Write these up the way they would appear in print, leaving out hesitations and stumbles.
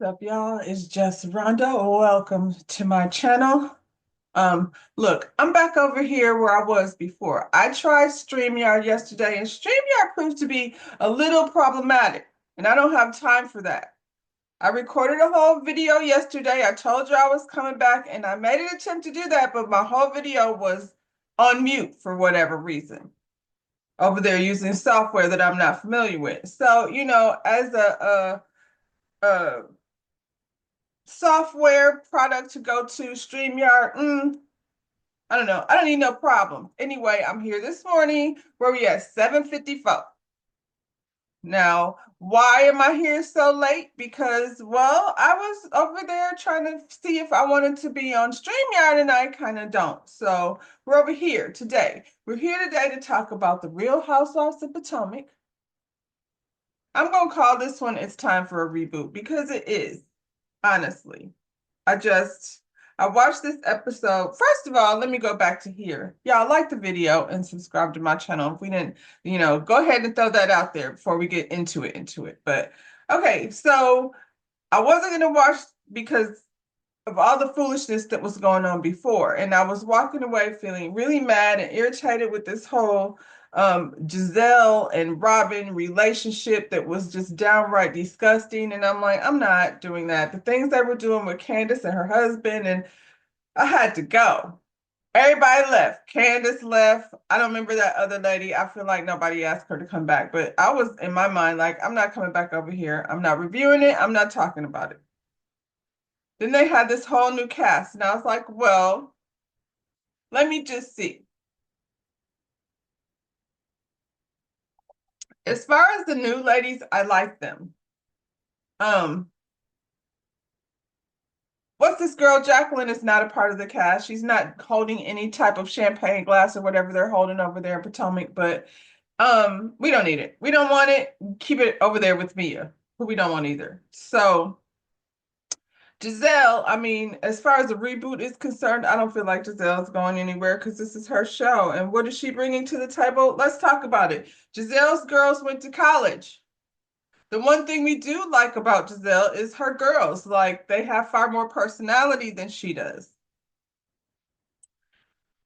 up, y'all? It's just Rhonda. Welcome to my channel. Look, I'm back over here where I was before. I tried StreamYard yesterday, and StreamYard proved to be a little problematic, and I don't have time for that. I recorded a whole video yesterday. I told you I was coming back, and I made an attempt to do that, but my whole video was on mute for whatever reason over there using software that I'm not familiar with. So, as a software product to go to StreamYard. I don't know. I don't need no problem. Anyway, I'm here this morning. Where we at? 7:54. Now, why am I here so late? Because, well, I was over there trying to see if I wanted to be on StreamYard and I kind of don't. So we're over here today. We're here today to talk about the Real Housewives of Potomac. I'm going to call this one It's Time for a Reboot because it is. Honestly. I watched this episode. First of all, let me go back to here. Y'all like the video and subscribe to my channel. If we didn't, go ahead and throw that out there before we get into it. But okay, so I wasn't gonna watch because of all the foolishness that was going on before. And I was walking away feeling really mad and irritated with this whole Giselle and Robin relationship that was just downright disgusting. And I'm like, I'm not doing that. The things they were doing with Candace and her husband, and I had to go. Everybody left. Candace left. I don't remember that other lady. I feel like nobody asked her to come back, but I was in my mind like, I'm not coming back over here. I'm not reviewing it. I'm not talking about it. Then they had this whole new cast, and I was like, well, let me just see. As far as the new ladies, I like them. Um, what's this girl? Jacqueline is not a part of the cast. She's not holding any type of champagne glass or whatever they're holding over there in Potomac, but we don't need it. We don't want it. Keep it over there with Mia, who we don't want either. So Giselle, I mean, as far as the reboot is concerned, I don't feel like Giselle's going anywhere because this is her show. And what is she bringing to the table? Let's talk about it. Giselle's girls went to college. The one thing we do like about Giselle is her girls. Like, they have far more personality than she does.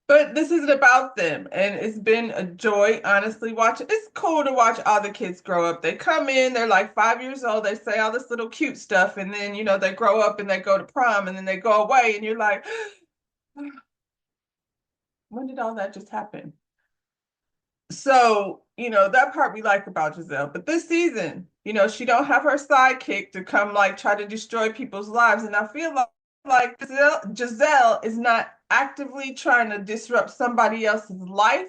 But this isn't about them. And it's been a joy, honestly, watching. It's cool to watch all the kids grow up. They come in, they're like 5 years old, they say all this little cute stuff, and then, they grow up and they go to prom and then they go away, and you're like, when did all that just happen? So, that part we like about Giselle. But this season, she don't have her sidekick to come like try to destroy people's lives. And I feel like Giselle is not actively trying to disrupt somebody else's life,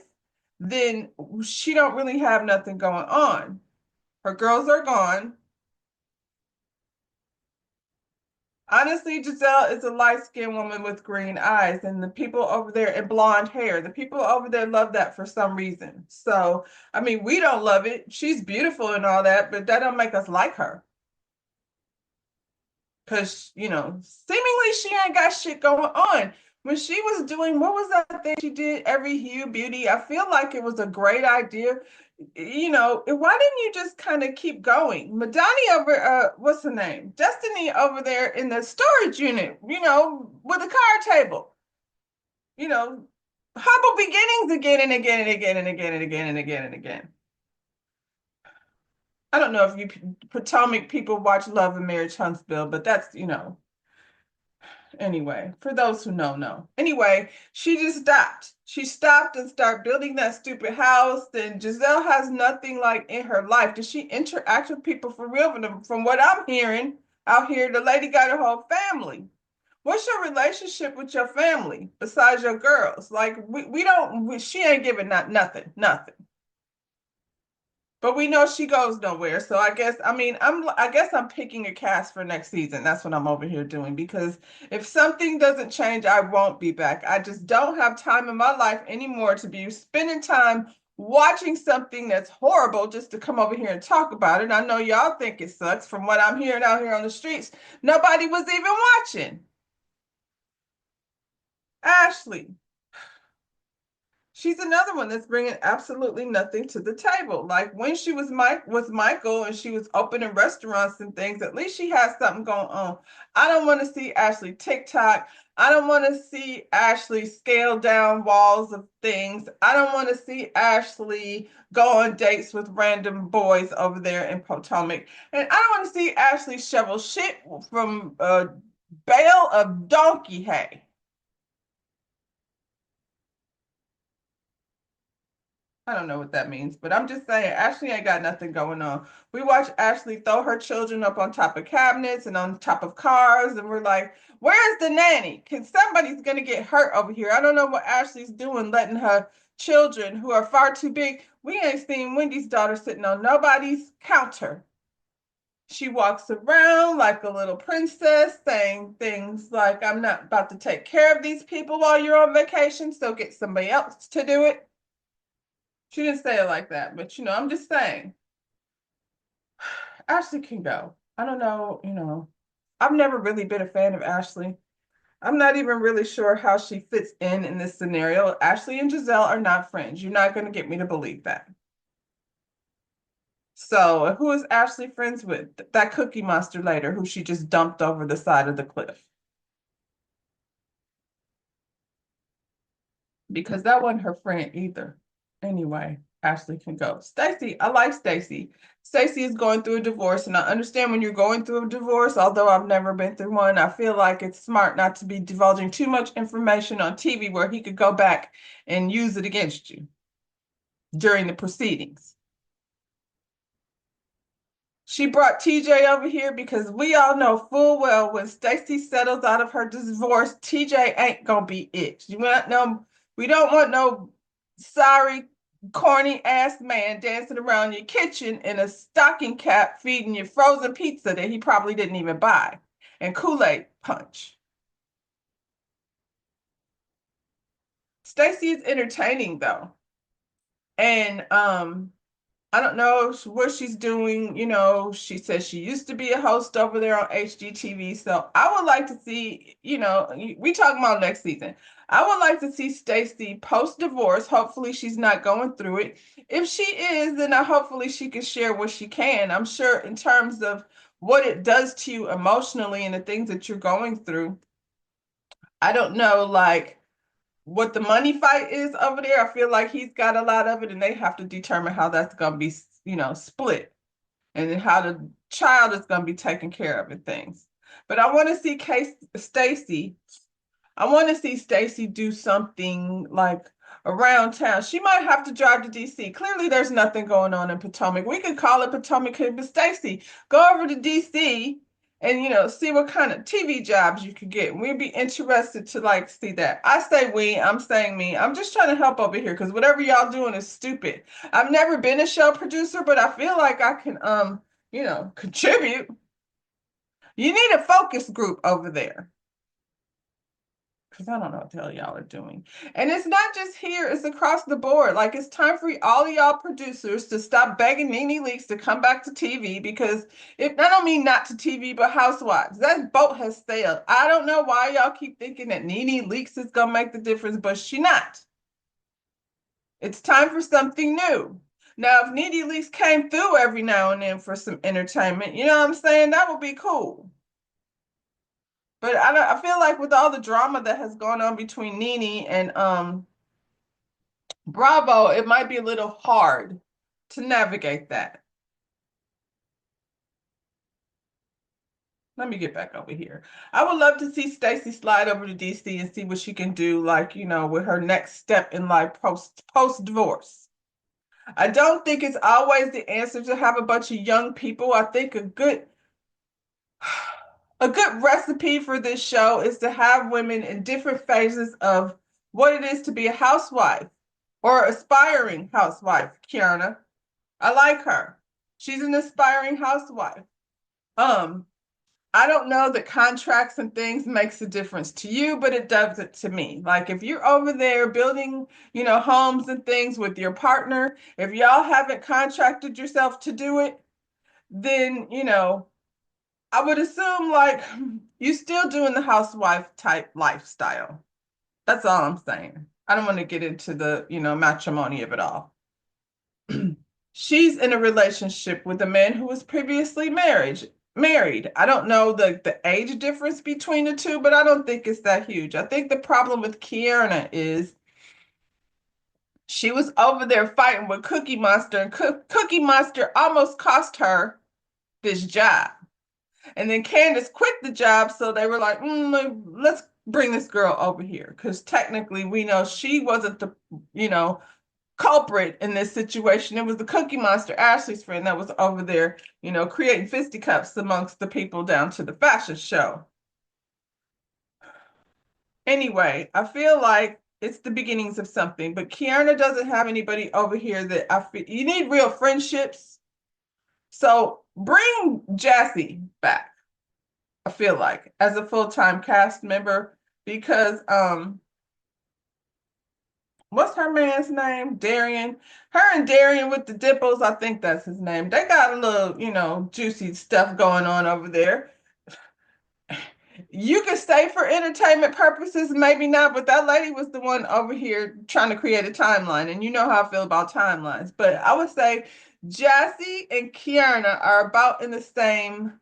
then she don't really have nothing going on. Her girls are gone. Honestly, Giselle is a light-skinned woman with green eyes, and the people over there and blonde hair, the people over there love that for some reason. So, I mean, we don't love it. She's beautiful and all that, but that don't make us like her. Because, seemingly she ain't got shit going on. When she was doing, what was that thing she did, Every Hue Beauty? I feel like it was a great idea. Why didn't you just kind of keep going? Madani over, what's her name? Destiny over there in the storage unit, with a card table. Humble beginnings again and again and again and again and again and again and again. I don't know if you Potomac people watch Love and Marriage Huntsville, but that's, anyway, for those who know. Anyway, she just stopped. She stopped and started building that stupid house. Then Giselle has nothing like in her life. Does she interact with people for real? From what I'm hearing out here, the lady got her whole family. What's your relationship with your family besides your girls? Like she ain't giving nothing. But we know she goes nowhere. So I guess I'm picking a cast for next season. That's what I'm over here doing because if something doesn't change, I won't be back. I just don't have time in my life anymore to be spending time watching something that's horrible just to come over here and talk about it. And I know y'all think it sucks from what I'm hearing out here on the streets. Nobody was even watching. Ashley. She's another one that's bringing absolutely nothing to the table. Like when she was Mike with Michael and she was opening restaurants and things, at least she has something going on. I don't want to see Ashley TikTok. I don't want to see Ashley scale down walls of things. I don't want to see Ashley go on dates with random boys over there in Potomac. And I don't want to see Ashley shovel shit from a bale of donkey hay. I don't know what that means, but I'm just saying Ashley ain't got nothing going on. We watch Ashley throw her children up on top of cabinets and on top of cars, and we're like, where's the nanny? Because somebody's gonna get hurt over here. I don't know what Ashley's doing, letting her children who are far too big. We ain't seen Wendy's daughter sitting on nobody's counter. She walks around like a little princess, saying things like, I'm not about to take care of these people while you're on vacation, so get somebody else to do it. She didn't say it like that, but I'm just saying, Ashley can go. I don't know, I've never really been a fan of Ashley. I'm not even really sure how she fits in this scenario. Ashley and Giselle are not friends. You're not going to get me to believe that. So, who is Ashley friends with? That Cookie Monster later, who she just dumped over the side of the cliff. Because that wasn't her friend either. Anyway, Ashley can go. Stacy, I like Stacy. Stacy is going through a divorce, and I understand when you're going through a divorce, although I've never been through one, I feel like it's smart not to be divulging too much information on TV where he could go back and use it against you during the proceedings. She brought TJ over here because we all know full well when Stacy settles out of her divorce, TJ ain't gonna be it. We don't want no sorry, corny ass man dancing around your kitchen in a stocking cap feeding you frozen pizza that he probably didn't even buy and Kool-Aid punch. Stacy is entertaining though. And I don't know what she's doing. She says she used to be a host over there on HGTV. So I would like to see, we talking about next season. I would like to see Stacey post-divorce. Hopefully she's not going through it. If she is, then hopefully she can share what she can. I'm sure in terms of what it does to you emotionally and the things that you're going through. I don't know, like what the money fight is over there. I feel like he's got a lot of it, and they have to determine how that's going to be, split, and then how the child is going to be taken care of and things. But I want to see Stacy. I want to see Stacy do something like around town. She might have to drive to DC. Clearly, there's nothing going on in Potomac. We could call it Potomac, but Stacy, go over to DC and see what kind of TV jobs you could get. We'd be interested to like see that. I say we, I'm saying me. I'm just trying to help over here because whatever y'all doing is stupid. I've never been a show producer, but I feel like I can contribute. You need a focus group over there. Because I don't know what the hell y'all are doing. And it's not just here, it's across the board. Like, it's time for all of y'all producers to stop begging Nene Leakes to come back to TV because I don't mean not to TV, but Housewives. That boat has sailed. I don't know why y'all keep thinking that Nene Leakes is going to make the difference, but she not. It's time for something new. Now, if Nene Leakes came through every now and then for some entertainment, you know what I'm saying? That would be cool. But I feel like with all the drama that has gone on between Nene and Bravo, it might be a little hard to navigate that. Let me get back over here. I would love to see Stacey slide over to DC and see what she can do, like, with her next step in life post divorce. I don't think it's always the answer to have a bunch of young people. I think a good recipe for this show is to have women in different phases of what it is to be a housewife or aspiring housewife, Kiana. I like her. She's an aspiring housewife. I don't know that contracts and things makes a difference to you, but it does it to me. Like if you're over there building, homes and things with your partner, if y'all haven't contracted yourself to do it, then, I would assume like you still doing the housewife type lifestyle. That's all I'm saying. I don't want to get into the, matrimony of it all. She's in a relationship with a man who was previously married. I don't know the age difference between the two, but I don't think it's that huge. I think the problem with Kiana is she was over there fighting with Cookie Monster, and Cookie Monster almost cost her this job. And then Candace quit the job, so they were like, let's bring this girl over here. Because technically, we know she wasn't the, you know, culprit in this situation. It was the Cookie Monster, Ashley's friend, that was over there, creating fisticuffs amongst the people down to the fashion show. Anyway, I feel like it's the beginnings of something, but Kiana doesn't have anybody over here that I feel you need real friendships. So bring Jassy back. I feel like as a full-time cast member because what's her man's name? Darian. Her and Darian with the dimples, I think that's his name. They got a little, juicy stuff going on over there. You could say for entertainment purposes, maybe not, but that lady was the one over here trying to create a timeline. And you know how I feel about timelines. But I would say Jassy and Kiana are about in the same,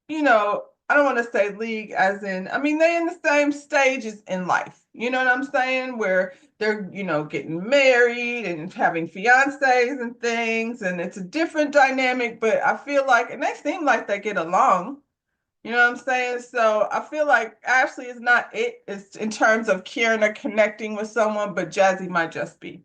I don't want to say league as in, I mean, they're in the same stages in life. You know what I'm saying? Where they're, getting married and having fiancés and things. And it's a different dynamic, but I feel like, and they seem like they get along. You know what I'm saying? So I feel like Ashley is not it. It's in terms of Kierna connecting with someone, but Jazzy might just be.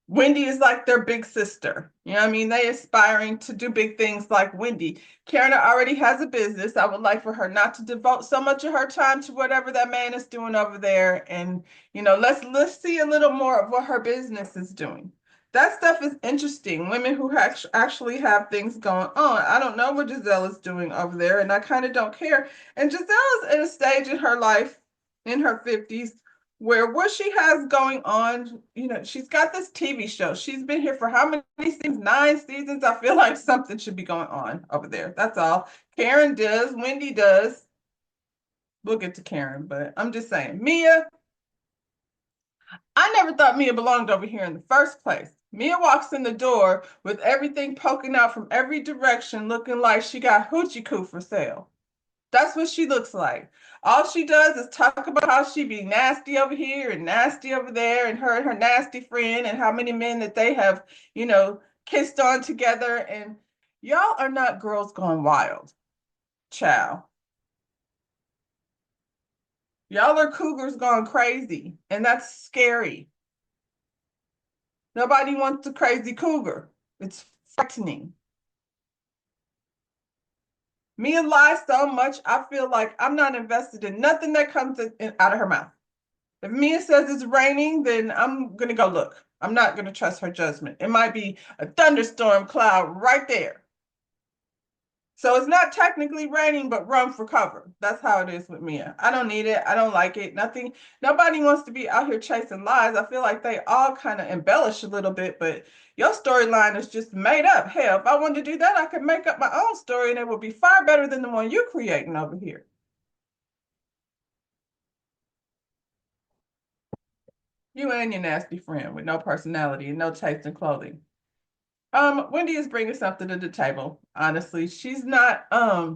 Wendy is like their big sister. You know what I mean? They aspiring to do big things like Wendy. Karen already has a business. I would like for her not to devote so much of her time to whatever that man is doing over there. And, let's see a little more of what her business is doing. That stuff is interesting. Women who actually have things going on. I don't know what Giselle is doing over there, and I kind of don't care. And Giselle is at a stage in her life, in her 50s, where what she has going on, she's got this TV show. She's been here for how many seasons? 9 seasons. I feel like something should be going on over there. That's all. Karen does. Wendy does. We'll get to Karen, but I'm just saying. Mia, I never thought Mia belonged over here in the first place. Mia walks in the door with everything poking out from every direction, looking like she got hoochie coo for sale. That's what she looks like. All she does is talk about how she be nasty over here and nasty over there, and her nasty friend, and how many men that they have, kissed on together. And y'all are not girls gone wild, child. Y'all are cougars gone crazy, and that's scary. Nobody wants a crazy cougar. It's frightening. Mia lies so much, I feel like I'm not invested in nothing that comes out of her mouth. If Mia says it's raining, then I'm going to go look. I'm not going to trust her judgment. It might be a thunderstorm cloud right there. So it's not technically raining, but run for cover. That's how it is with Mia. I don't need it. I don't like it. Nothing. Nobody wants to be out here chasing lies. I feel like they all kind of embellish a little bit, but your storyline is just made up. Hell, if I wanted to do that, I could make up my own story and it would be far better than the one you're creating over here. You and your nasty friend with no personality and no taste in clothing. Wendy is bringing something to the table. Honestly, she's not. I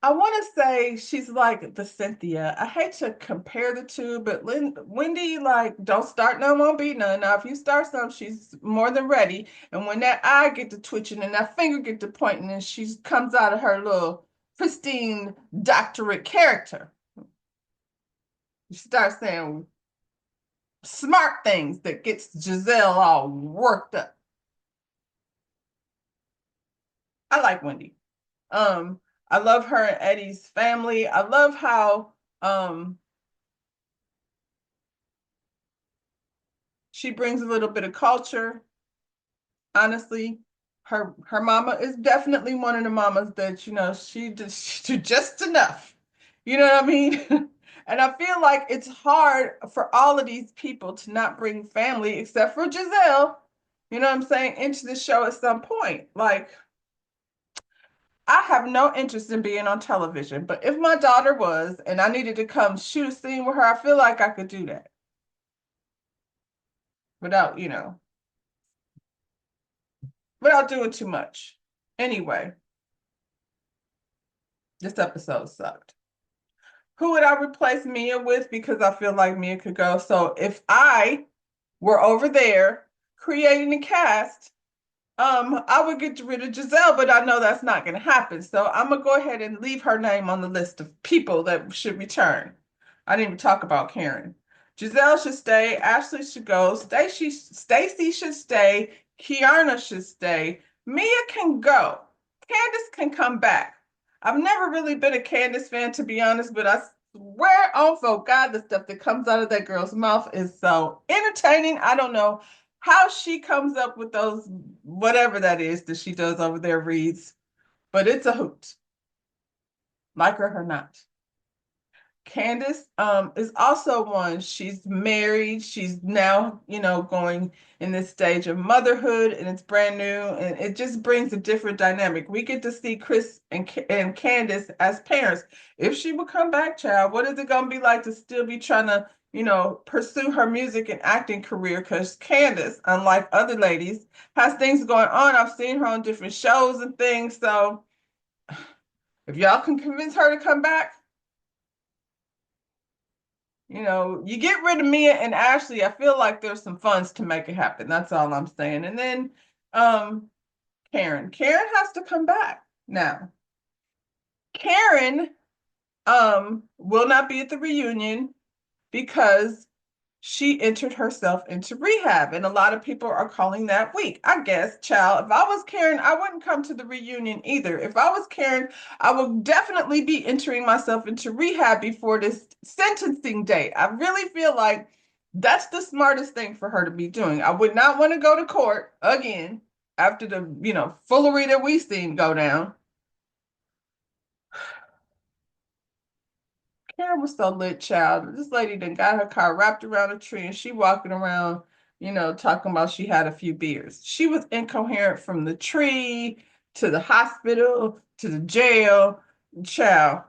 want to say she's like the Cynthia. I hate to compare the two, but Wendy, like, don't start none, won't be none. Now, if you start some, she's more than ready. And when that eye get to twitching and that finger get to pointing, and she comes out of her little pristine doctorate character, she starts saying smart things that gets Giselle all worked up. I like Wendy. Um, I love her and Eddie's family. I love how she brings a little bit of culture. Honestly, her mama is definitely one of the mamas that she just enough. You know what I mean? And I feel like it's hard for all of these people to not bring family, except for Giselle. You know what I'm saying? Into the show at some point. Like I have no interest in being on television, but if my daughter was and I needed to come shoot a scene with her, I feel like I could do that without, without doing too much. Anyway, this episode sucked. Who would I replace Mia with? Because I feel like Mia could go. So if I were over there creating a cast, I would get rid of Giselle, but I know that's not going to happen. So I'm gonna go ahead and leave her name on the list of people that should return. I didn't even talk about Karen. Giselle should stay. Ashley should go. Stacy should stay. Kiana should stay. Mia can go. Candace can come back. I've never really been a Candace fan, to be honest, but I swear on for God, the stuff that comes out of that girl's mouth is so entertaining. I don't know how she comes up with those, whatever that is that she does over there, reads, but it's a hoot, like her or not. Candace is also one. She's married. She's now, going in this stage of motherhood, and it's brand new, and it just brings a different dynamic. We get to see Chris and Candace as parents. If she would come back, child, what is it gonna be like to still be trying to, pursue her music and acting career? Because Candace, unlike other ladies, has things going on. I've seen her on different shows and things. So if y'all can convince her to come back, you get rid of Mia and Ashley, I feel like there's some funds to make it happen. That's all I'm saying. And then um Karen. Karen has to come back now. Karen will not be at the reunion because she entered herself into rehab, and a lot of people are calling that weak. I guess, child, if I was Karen, I wouldn't come to the reunion either. If I was Karen, I would definitely be entering myself into rehab before this sentencing date. I really feel like that's the smartest thing for her to be doing. I would not want to go to court again after the, foolery that we've seen go down. Karen was so lit, child. This lady then got her car wrapped around a tree and she walking around, talking about she had a few beers. She was incoherent from the tree to the hospital to the jail. Child,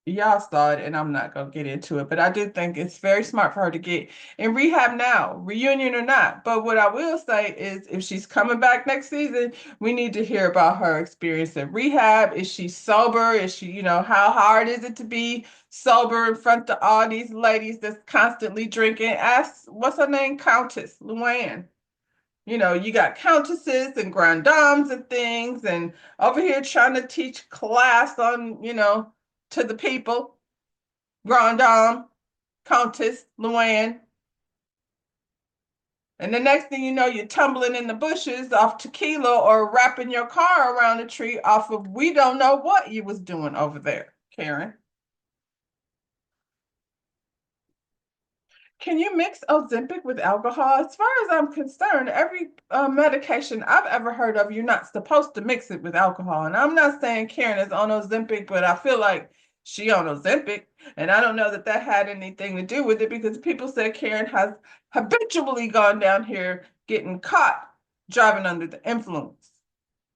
y'all saw it, and I'm not gonna get into it, but I do think it's very smart for her to get in rehab now, reunion or not. But what I will say is, if she's coming back next season, we need to hear about her experience in rehab. Is she sober? Is she, how hard is it to be sober in front of all these ladies that's constantly drinking? Ask, what's her name? Countess Luann. You got countesses and grand dames and things, and over here trying to teach class on, to the people. Grand dame, countess, Luann. And the next thing you know, you're tumbling in the bushes off tequila or wrapping your car around a tree off of we don't know what you was doing over there, Karen. Can you mix Ozempic with alcohol? As far as I'm concerned, every medication I've ever heard of, you're not supposed to mix it with alcohol. And I'm not saying Karen is on Ozempic, but I feel like she on Ozempic. And I don't know that that had anything to do with it because people said Karen has habitually gone down here getting caught driving under the influence.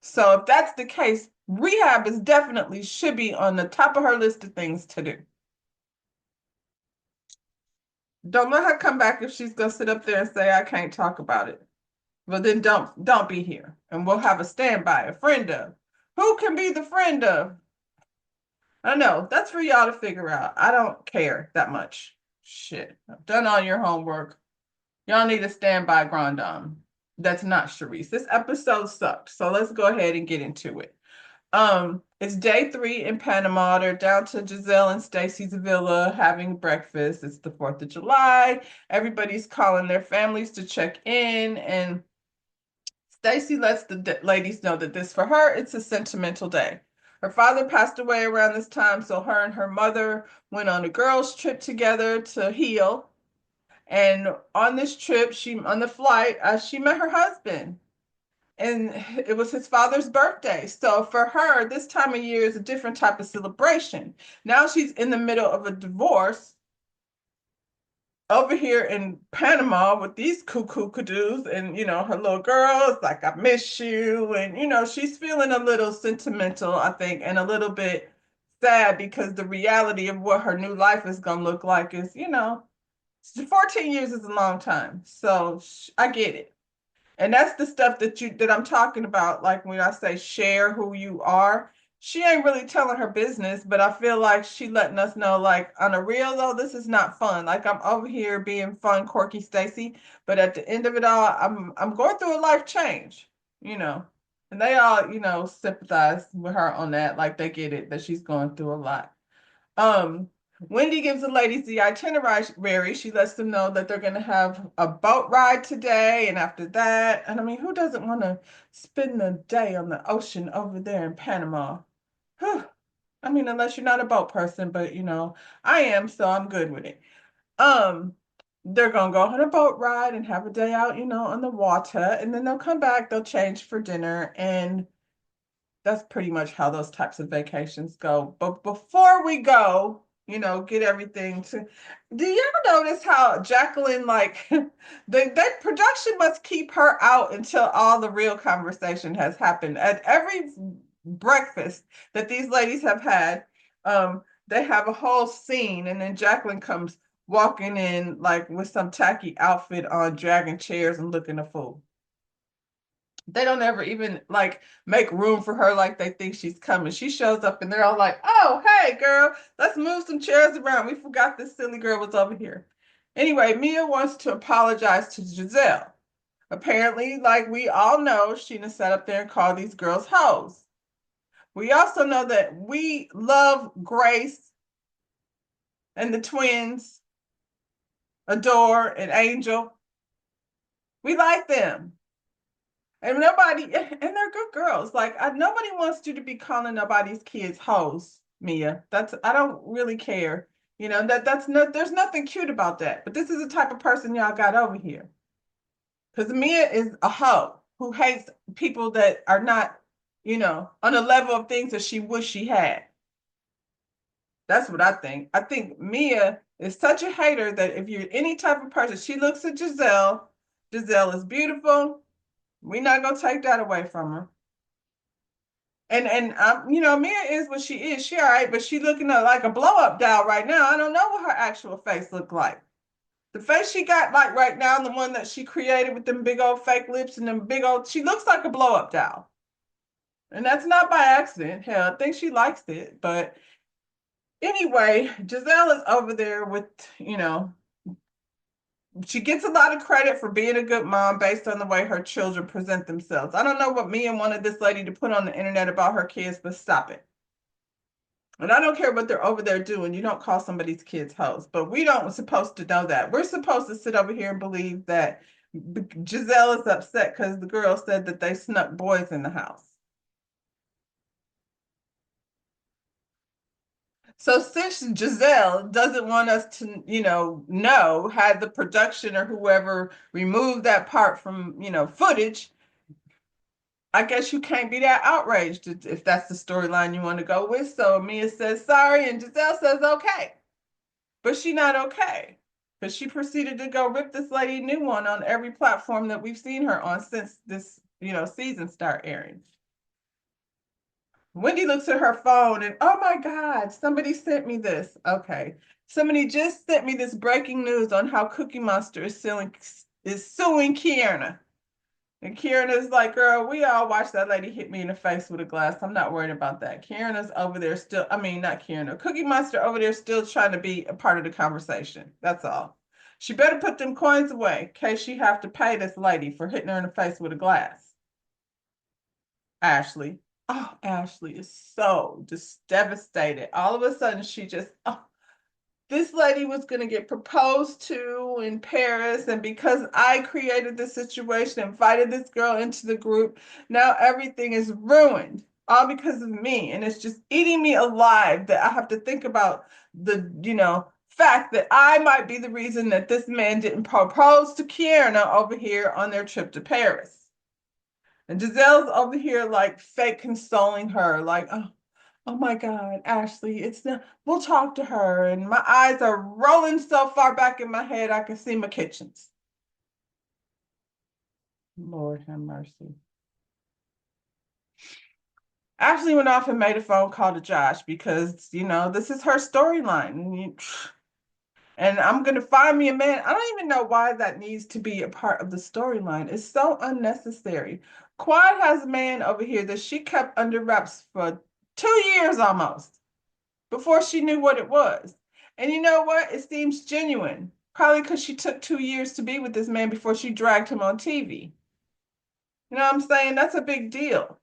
So if that's the case, rehab is definitely should be on the top of her list of things to do. Don't let her come back if she's gonna sit up there and say I can't talk about it. Well, then don't be here, and we'll have a standby, a friend of. Who can be the friend of? I know that's for y'all to figure out. I don't care that much. Shit, I've done all your homework. Y'all need a standby grand dame. That's not Sharice. This episode sucked, so let's go ahead and get into it. It's day 3 in Panama. They're down to Giselle and Stacy's villa having breakfast. It's the 4th of July. Everybody's calling their families to check in, and Stacy lets the ladies know that this for her, it's a sentimental day. Her father passed away around this time, so her and her mother went on a girls' trip together to heal. And on this trip, on the flight, she met her husband, and it was his father's birthday. So for her, this time of year is a different type of celebration. Now she's in the middle of a divorce, over here in Panama with these cuckoo cadoos and her little girl is like, I miss you. And she's feeling a little sentimental, I think, and a little bit sad because the reality of what her new life is gonna look like is, 14 years is a long time. So I get it. And that's the stuff that I'm talking about. Like when I say share who you are, she ain't really telling her business, but I feel like she letting us know, like on a real though, this is not fun. Like I'm over here being fun, quirky Stacy, but at the end of it all, I'm going through a life change, you know. And they all, sympathize with her on that. Like they get it that she's going through a lot. Um, Wendy gives the ladies the itinerary. She lets them know that they're going to have a boat ride today, and after that, and I mean, who doesn't want to spend the day on the ocean over there in Panama? Whew. I mean, unless you're not a boat person, but I am, so I'm good with it. Um, they're gonna go on a boat ride and have a day out, on the water, and then they'll come back, they'll change for dinner, and that's pretty much how those types of vacations go. But before we go, get everything to, do you ever notice how Jacqueline, like, the production must keep her out until all the real conversation has happened. At every breakfast that these ladies have had, they have a whole scene, and then Jacqueline comes walking in like with some tacky outfit on, dragging chairs and looking a fool. They don't ever even like make room for her like they think she's coming. She shows up and they're all like, oh, hey, girl, let's move some chairs around. We forgot this silly girl was over here. Anyway, Mia wants to apologize to Giselle. Apparently, like we all know, Sheena sat up there and called these girls hoes. We also know that we love Grace and the twins, Adore and Angel. We like them. And nobody, and they're good girls. Like nobody wants you to be calling nobody's kids hoes, Mia. I don't really care. That's no, there's nothing cute about that. But this is the type of person y'all got over here. Because Mia is a hoe who hates people that are not, on the level of things that she wish she had. That's what I think. I think Mia is such a hater that if you're any type of person, she looks at Giselle. Giselle is beautiful. We're not gonna take that away from her. And Mia is what she is. She all right, but she looking like a blow up doll right now. I don't know what her actual face looked like. The face she got like right now, the one that she created with them big old fake lips and them big old, she looks like a blow up doll. And that's not by accident. Hell, I think she likes it. But anyway, Giselle is over there with, she gets a lot of credit for being a good mom based on the way her children present themselves. I don't know what Mia wanted this lady to put on the internet about her kids, but stop it. And I don't care what they're over there doing. You don't call somebody's kids hoes, but we don't supposed to know that. We're supposed to sit over here and believe that Giselle is upset because the girl said that they snuck boys in the house. So since Giselle doesn't want us to, know had the production or whoever removed that part from, footage, I guess you can't be that outraged if that's the storyline you want to go with. So Mia says sorry and Giselle says okay. But she not okay. Because she proceeded to go rip this lady a new one on every platform that we've seen her on since this, season start airing. Wendy looks at her phone and, oh my God, somebody sent me this. Okay. Somebody just sent me this breaking news on how Cookie Monster is suing Kierna. And Kierna's like, girl, we all watched that lady hit me in the face with a glass. I'm not worried about that. Kierna's over there still, I mean, not Kierna, Cookie Monster over there still trying to be a part of the conversation. That's all. She better put them coins away in case she have to pay this lady for hitting her in the face with a glass. Ashley. Oh, Ashley is so just devastated. All of a sudden, she just, oh, this lady was going to get proposed to in Paris. And because I created this situation, invited this girl into the group, now everything is ruined, all because of me. And it's just eating me alive that I have to think about the, fact that I might be the reason that this man didn't propose to Kierna over here on their trip to Paris. And Giselle's over here like fake consoling her, like, Oh my God, Ashley, it's not, we'll talk to her. And my eyes are rolling so far back in my head, I can see my kitchens. Lord have mercy. Ashley went off and made a phone call to Josh because, this is her storyline. And I'm going to find me a man. I don't even know why that needs to be a part of the storyline. It's so unnecessary. Quad has a man over here that she kept under wraps for 2 years almost before she knew what it was. And you know what? It seems genuine. Probably because she took 2 years to be with this man before she dragged him on TV. You know what I'm saying? That's a big deal.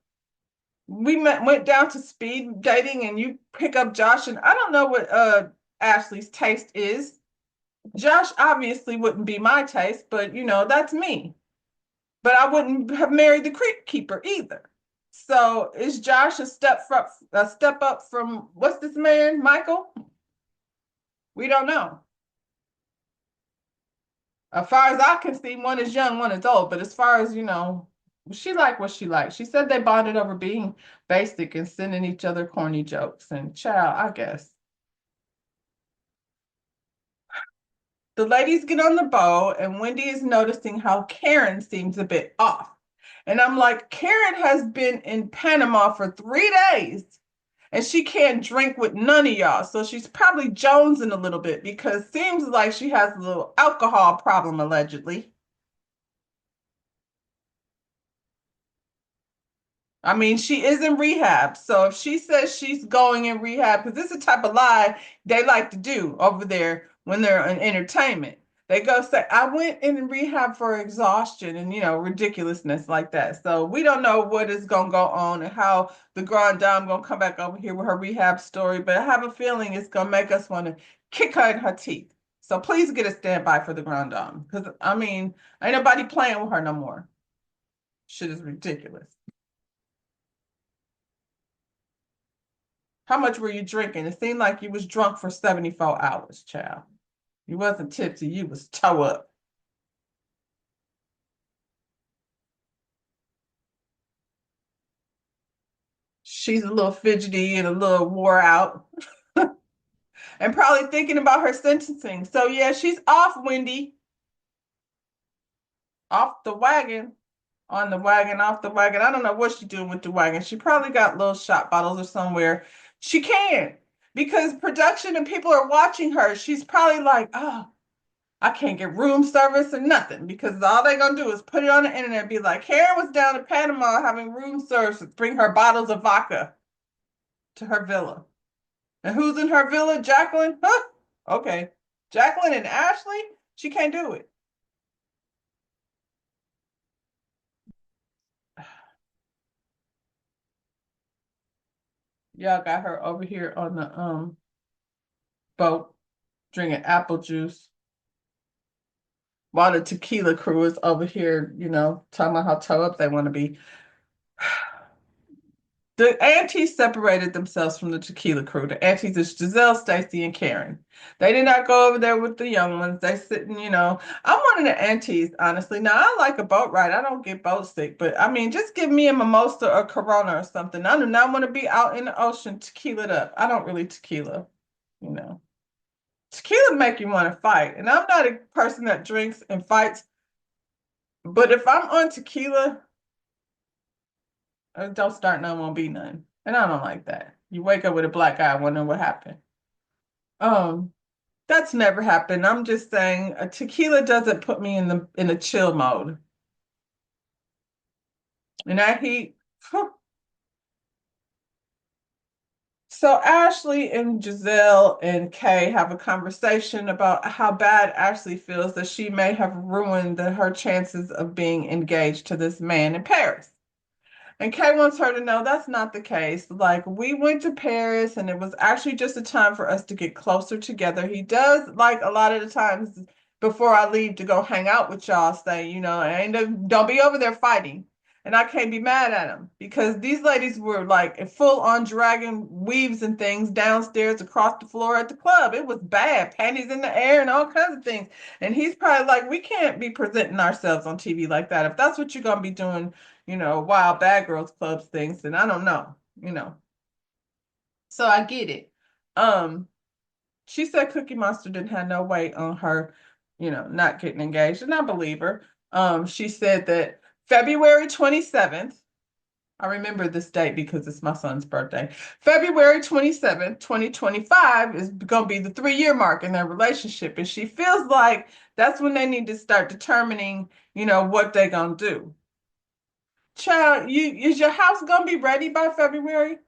Went down to speed dating and you pick up Josh, and I don't know what Ashley's taste is. Josh obviously wouldn't be my taste, but that's me. But I wouldn't have married the creep keeper either. So is Josh a step up from what's this man, Michael? We don't know. As far as I can see, one is young, one is old. But as far as she liked what she liked. She said they bonded over being basic and sending each other corny jokes. And child, I guess. The ladies get on the boat, and Wendy is noticing how Karen seems a bit off. And I'm like, Karen has been in Panama for 3 days and she can't drink with none of y'all. So she's probably jonesing a little bit because seems like she has a little alcohol problem allegedly. I mean, she is in rehab. So if she says she's going in rehab, because this is the type of lie they like to do over there when they're in entertainment. They go say, I went in rehab for exhaustion and, ridiculousness like that. So we don't know what is going to go on and how the Grand Dame going to come back over here with her rehab story. But I have a feeling it's going to make us want to kick her in her teeth. So please get a standby for the Grand Dame. Because, I mean, ain't nobody playing with her no more. Shit is ridiculous. How much were you drinking? It seemed like you was drunk for 74 hours, child. You wasn't tipsy, you was toe up. She's a little fidgety and a little wore out and probably thinking about her sentencing. So yeah, she's off, Wendy. Off the wagon. On the wagon, off the wagon. I don't know what she's doing with the wagon. She probably got little shot bottles or somewhere. She can because production and people are watching her. She's probably like, oh, I can't get room service or nothing because all they're gonna do is put it on the internet and be like, Karen was down in Panama having room service, bring her bottles of vodka to her villa. And who's in her villa? Jacqueline? Huh? Okay. Jacqueline and Ashley? She can't do it. Y'all got her over here on the boat drinking apple juice while the tequila crew is over here, talking about how toe up they want to be. The aunties separated themselves from the tequila crew. The aunties is Giselle, Stacy, and Karen. They did not go over there with the young ones. They sitting, I'm one of the aunties, honestly. Now, I like a boat ride. I don't get boat sick, but I mean, just give me a mimosa or Corona or something. I do not want to be out in the ocean tequila'd up. I don't really tequila, you know. Tequila make you want to fight. And I'm not a person that drinks and fights, but if I'm on tequila, don't start none, won't be none. And I don't like that. You wake up with a black eye, wondering what happened. Um, that's never happened. I'm just saying a tequila doesn't put me in a chill mode. And that heat. So Ashley and Giselle and Kay have a conversation about how bad Ashley feels that she may have ruined her chances of being engaged to this man in Paris. And Kay wants her to know that's not the case. Like, we went to Paris and it was actually just a time for us to get closer together. He does, like, a lot of the times before I leave to go hang out with y'all, say, and don't be over there fighting. And I can't be mad at him because these ladies were like full on dragging weaves and things downstairs across the floor at the club. It was bad, panties in the air and all kinds of things. And he's probably like, we can't be presenting ourselves on TV like that. If that's what you're going to be doing, wild bad girls clubs things, then I don't know, So I get it. Um, she said Cookie Monster didn't have no weight on her, not getting engaged, and I believe her. She said that February 27th, I remember this date because it's my son's birthday. February 27th, 2025 is going to be the 3-year mark in their relationship. And she feels like that's when they need to start determining, what they're going to do. Child, is your house going to be ready by February?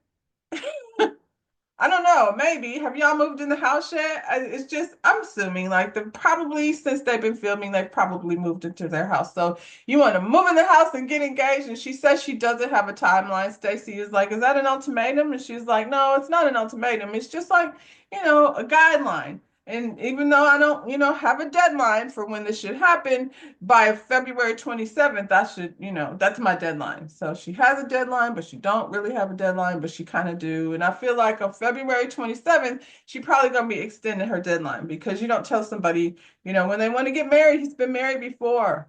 I don't know. Maybe. Have y'all moved in the house yet? It's just, I'm assuming like the probably since they've been filming, they've probably moved into their house. So you want to move in the house and get engaged. And she says she doesn't have a timeline. Stacy is like, is that an ultimatum? And she's like, no, it's not an ultimatum. It's just like, a guideline. And even though I don't, have a deadline for when this should happen, by February 27th, I should, that's my deadline. So she has a deadline, but she don't really have a deadline, but she kind of do. And I feel like on February 27th, she probably gonna be extending her deadline because you don't tell somebody, when they want to get married, he's been married before.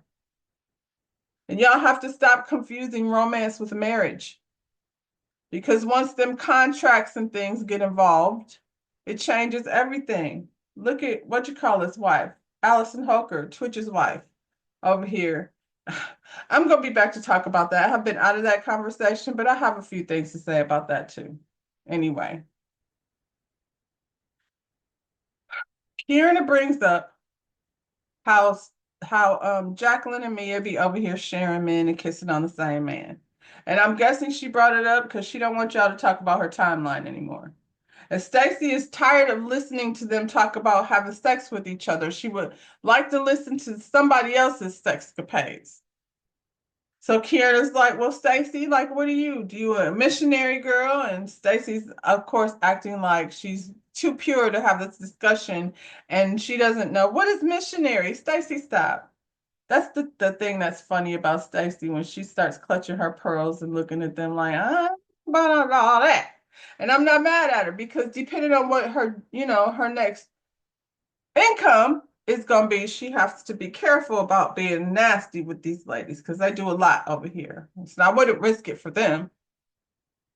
And y'all have to stop confusing romance with marriage. Because once them contracts and things get involved, it changes everything. Look at what you call his wife, Allison Hoker, Twitch's wife over here. I'm going to be back to talk about that. I have been out of that conversation, but I have a few things to say about that too. Anyway, Kieran brings up how Jacqueline and Mia be over here sharing men and kissing on the same man. And I'm guessing she brought it up because she don't want y'all to talk about her timeline anymore. And Stacy is tired of listening to them talk about having sex with each other. She would like to listen to somebody else's sexcapades. So Kiara's like, well, Stacy, like, what are you? Do you a missionary girl? And Stacy's, of course, acting like she's too pure to have this discussion, and she doesn't know what is missionary. Stacy, stop. That's the thing that's funny about Stacy when she starts clutching her pearls and looking at them like, about all that. And I'm not mad at her because depending on what her, her next income is going to be, she has to be careful about being nasty with these ladies because they do a lot over here. So I wouldn't risk it for them.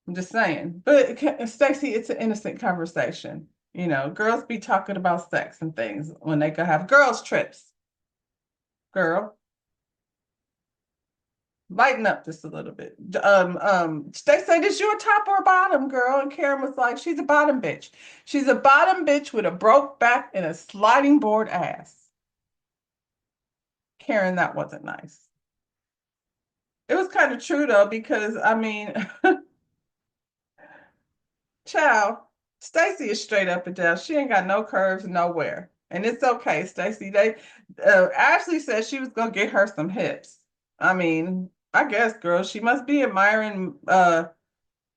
I'm just saying. But Stacey, it's an innocent conversation. Girls be talking about sex and things when they could have girls' trips. Girl, lighten up just a little bit. They said, is you a top or a bottom, girl? And Karen was like, she's a bottom bitch. She's a bottom bitch with a broke back and a sliding board ass. Karen, that wasn't nice. It was kind of true though, because I mean, child, Stacy is straight up and down. She ain't got no curves nowhere. And it's okay, Stacy. Ashley said she was gonna get her some hips. I mean, I guess, girl, she must be admiring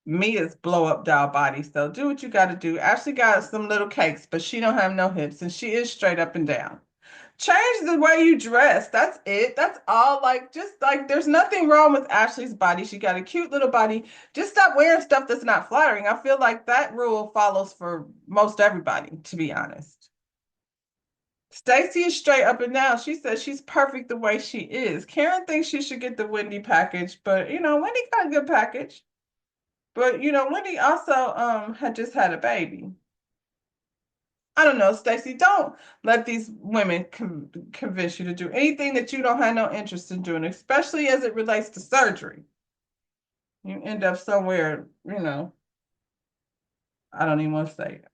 Mia's blow up doll body. So do what you got to do. Ashley got some little cakes, but she don't have no hips, and she is straight up and down. Change the way you dress. That's it. That's all. Like, just like there's nothing wrong with Ashley's body. She got a cute little body. Just stop wearing stuff that's not flattering. I feel like that rule follows for most everybody, to be honest. Stacy is straight up and down. She says she's perfect the way she is. Karen thinks she should get the Wendy package, but Wendy got a good package. But Wendy also had just had a baby. I don't know, Stacey, don't let these women convince you to do anything that you don't have no interest in doing, especially as it relates to surgery. You end up somewhere, I don't even want to say it.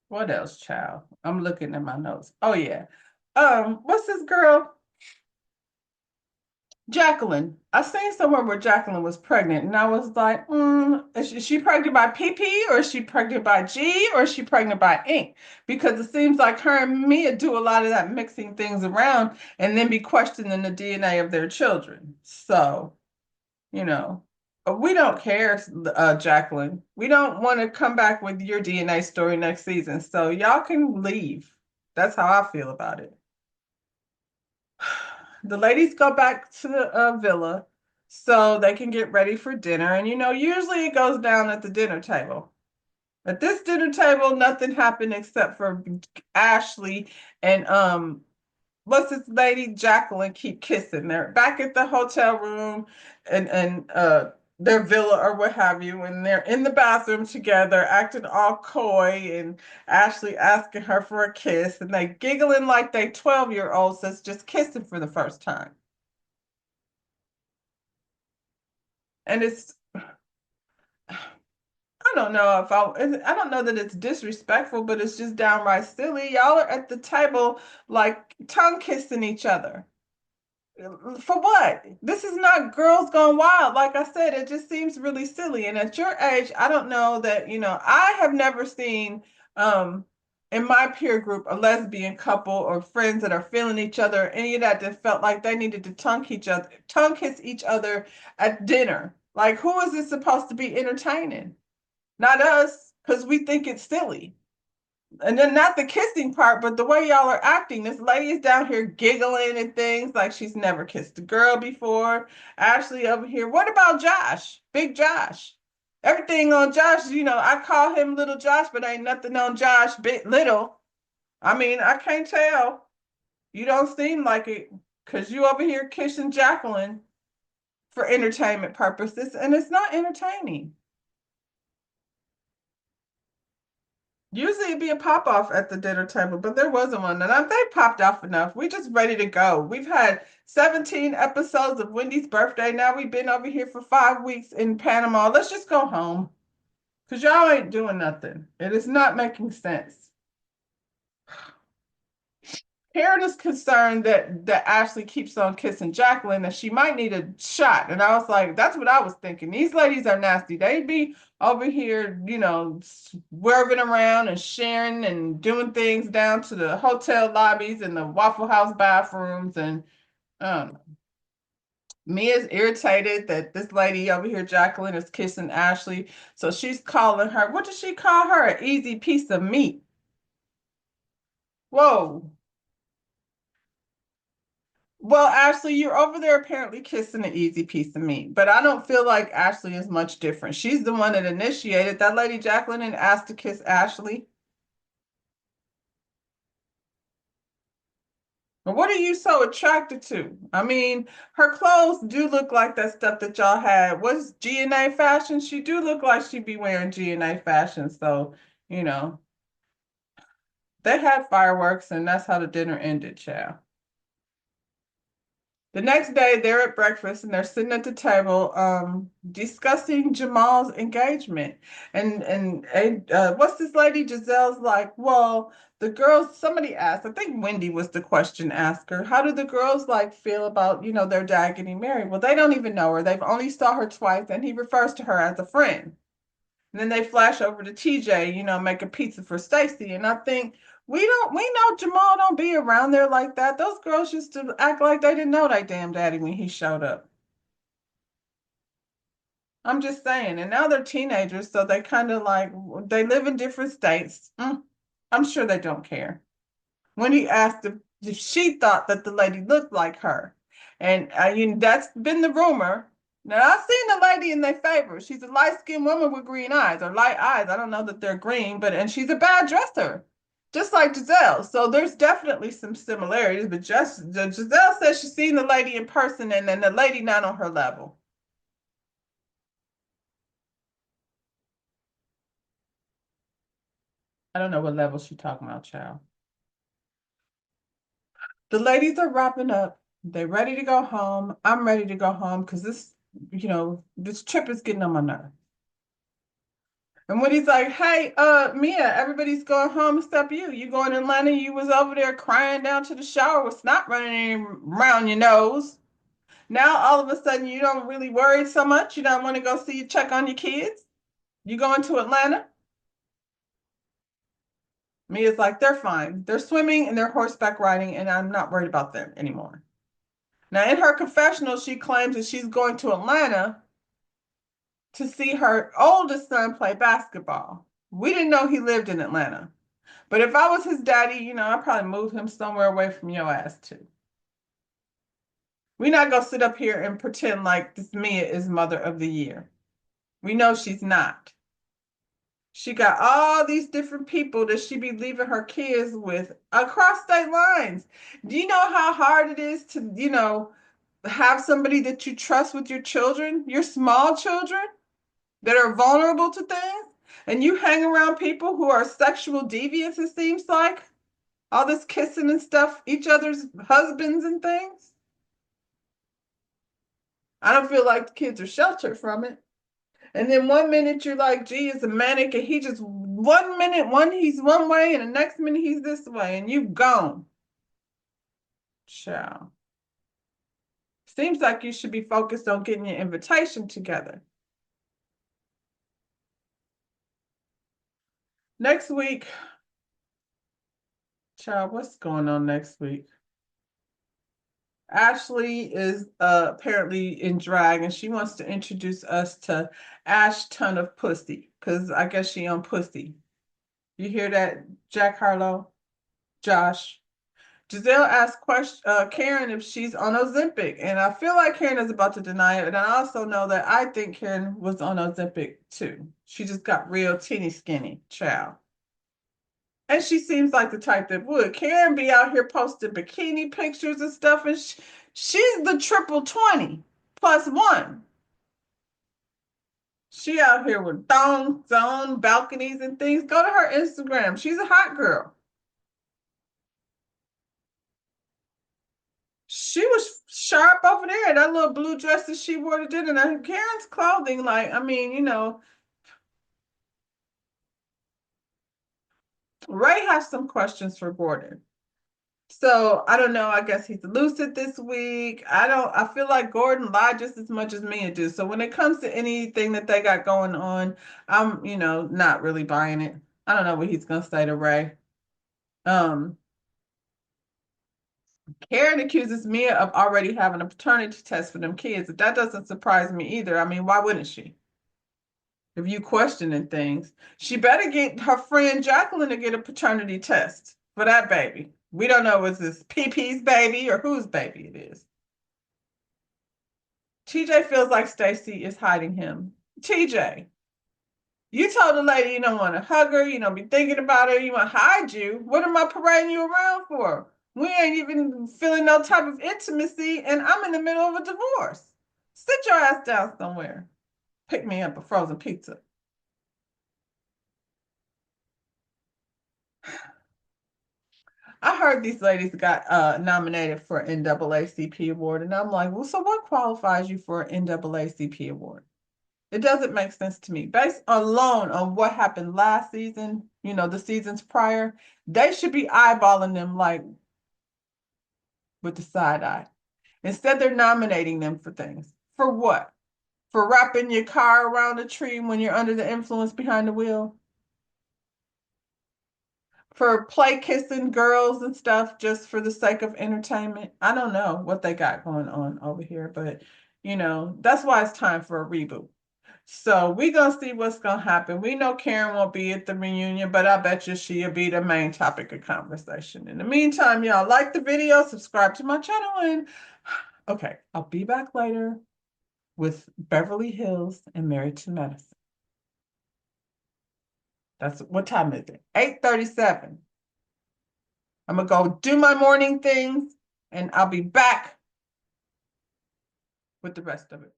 What else, child? I'm looking at my notes. Oh yeah. What's this girl? Jacqueline. I seen somewhere where Jacqueline was pregnant, and I was like, is she pregnant by PP, or is she pregnant by G, or is she pregnant by ink? Because it seems like her and Mia do a lot of that mixing things around and then be questioning the DNA of their children. So, you know, we don't care, Jacqueline. We don't want to come back with your DNA story next season. So y'all can leave. That's how I feel about it. The ladies go back to the villa so they can get ready for dinner. And usually it goes down at the dinner table. At this dinner table, nothing happened except for Ashley and what's this lady Jacqueline keep kissing? They're back at the hotel room and their villa or what have you, and they're in the bathroom together, acting all coy, and Ashley asking her for a kiss, and they giggling like they 12-year-olds that's just kissing for the first time. And it's I don't know if I don't know that it's disrespectful, but it's just downright silly. Y'all are at the table like tongue kissing each other. For what? This is not girls gone wild. Like I said, it just seems really silly. And at your age, I don't know that, I have never seen in my peer group a lesbian couple or friends that are feeling each other, or any of that felt like they needed to tongue kiss each other at dinner. Like, who is this supposed to be entertaining? Not us, because we think it's silly. And then not the kissing part, but the way y'all are acting. This lady is down here giggling and things like she's never kissed a girl before. Ashley over here. What about Josh? Big Josh. Everything on Josh, I call him little Josh, but ain't nothing on Josh big little. I mean, I can't tell. You don't seem like it because you over here kissing Jacqueline for entertainment purposes, and it's not entertaining. Usually it'd be a pop off at the dinner table, but there wasn't one. And they popped off enough. We just ready to go. We've had 17 episodes of Wendy's birthday. Now we've been over here for 5 weeks in Panama. Let's just go home. Because y'all ain't doing nothing. It is not making sense. Karen is concerned that Ashley keeps on kissing Jacqueline and she might need a shot. And I was like, that's what I was thinking. These ladies are nasty. They'd be over here, swerving around and sharing and doing things down to the hotel lobbies and the Waffle House bathrooms. And um, Mia's irritated that this lady over here, Jacqueline, is kissing Ashley. So she's calling her, what does she call her? An easy piece of meat. Whoa. Well, Ashley, you're over there apparently kissing an easy piece of meat, but I don't feel like Ashley is much different. She's the one that initiated that lady Jacqueline and asked to kiss Ashley. But what are you so attracted to? I mean, her clothes do look like that stuff that y'all had. Was G&A fashion? She do look like she'd be wearing G&A fashion. So, you know, they had fireworks and that's how the dinner ended, child. The next day, they're at breakfast and they're sitting at the table discussing Jamal's engagement. And what's this lady? Giselle's like, well, the girls, somebody asked, I think Wendy was the question asker. How do the girls like feel about, their dad getting married? Well, they don't even know her. They've only saw her twice and he refers to her as a friend. And then they flash over to TJ, make a pizza for Stacy. And I think we know Jamal don't be around there like that. Those girls used to act like they didn't know their damn daddy when he showed up. I'm just saying. And now they're teenagers, so they kind of like they live in different states. I'm sure they don't care. When he asked if she thought that the lady looked like her. And that's been the rumor. Now, I've seen the lady in their favor. She's a light-skinned woman with green eyes or light eyes. I don't know that they're green, and she's a bad dresser, just like Giselle. So there's definitely some similarities. But Giselle says she's seen the lady in person, and then the lady not on her level. I don't know what level she's talking about, child. The ladies are wrapping up. They're ready to go home. I'm ready to go home because this trip is getting on my nerve. And when he's like, hey, Mia, everybody's going home except you. You going to Atlanta, you was over there crying down to the shower with snot running around your nose. Now all of a sudden you don't really worry so much. You don't want to go see you check on your kids. You going to Atlanta? Mia's like, they're fine. They're swimming and they're horseback riding, and I'm not worried about them anymore. Now, in her confessional, she claims that she's going to Atlanta to see her oldest son play basketball. We didn't know he lived in Atlanta. But if I was his daddy, I'd probably move him somewhere away from your ass too. We're not gonna sit up here and pretend like this Mia is mother of the year. We know she's not. She got all these different people that she be leaving her kids with across state lines. Do you know how hard it is to, have somebody that you trust with your children, your small children that are vulnerable to things? And you hang around people who are sexual deviants, it seems like. All this kissing and stuff, each other's husbands and things. I don't feel like the kids are sheltered from it. And then one minute you're like, gee, it's a manic, and he just 1 minute, he's one way, and the next minute he's this way, and you gone. Ciao. Seems like you should be focused on getting your invitation together. Next week, child, what's going on next week? Ashley is apparently in drag, and she wants to introduce us to Ash Ton of Pussy, because I guess she on pussy. You hear that, Jack Harlow? Josh? Giselle asked Karen if she's on Ozempic, and I feel like Karen is about to deny it. And I also know that I think Karen was on Ozempic too. She just got real teeny skinny, child. And she seems like the type that would. Karen be out here posting bikini pictures and stuff, and she's the triple 20 plus one. She out here with thongs on balconies and things. Go to her Instagram. She's a hot girl. She was sharp over there. That little blue dress that she wore to dinner. And Karen's clothing, like, I mean, Ray has some questions for Gordon. So I don't know. I guess he's lucid this week. I feel like Gordon lied just as much as Mia do. So when it comes to anything that they got going on, I'm, not really buying it. I don't know what he's gonna say to Ray. Um, Karen accuses Mia of already having a paternity test for them kids. That doesn't surprise me either. I mean, why wouldn't she? If you questioning things, she better get her friend Jacqueline to get a paternity test for that baby. We don't know is this PP's baby or whose baby it is. TJ feels like Stacy is hiding him. TJ, you told the lady you don't want to hug her, you don't be thinking about her, you want to hide you. What am I parading you around for? We ain't even feeling no type of intimacy, and I'm in the middle of a divorce. Sit your ass down somewhere. Pick me up a frozen pizza. I heard these ladies got nominated for an NAACP award, and I'm like, well, so what qualifies you for an NAACP award? It doesn't make sense to me. Based alone on what happened last season, the seasons prior, they should be eyeballing them like with the side eye. Instead, they're nominating them for things. For what? For wrapping your car around a tree when you're under the influence behind the wheel? For play kissing girls and stuff just for the sake of entertainment? I don't know what they got going on over here, but that's why it's time for a reboot. So we're gonna see what's gonna happen. We know Karen won't be at the reunion, but I bet you she'll be the main topic of conversation. In the meantime, y'all like the video, subscribe to my channel, and okay, I'll be back later with Beverly Hills and Married to Medicine. That's what time is it? 8:37. I'm gonna go do my morning things, and I'll be back with the rest of it.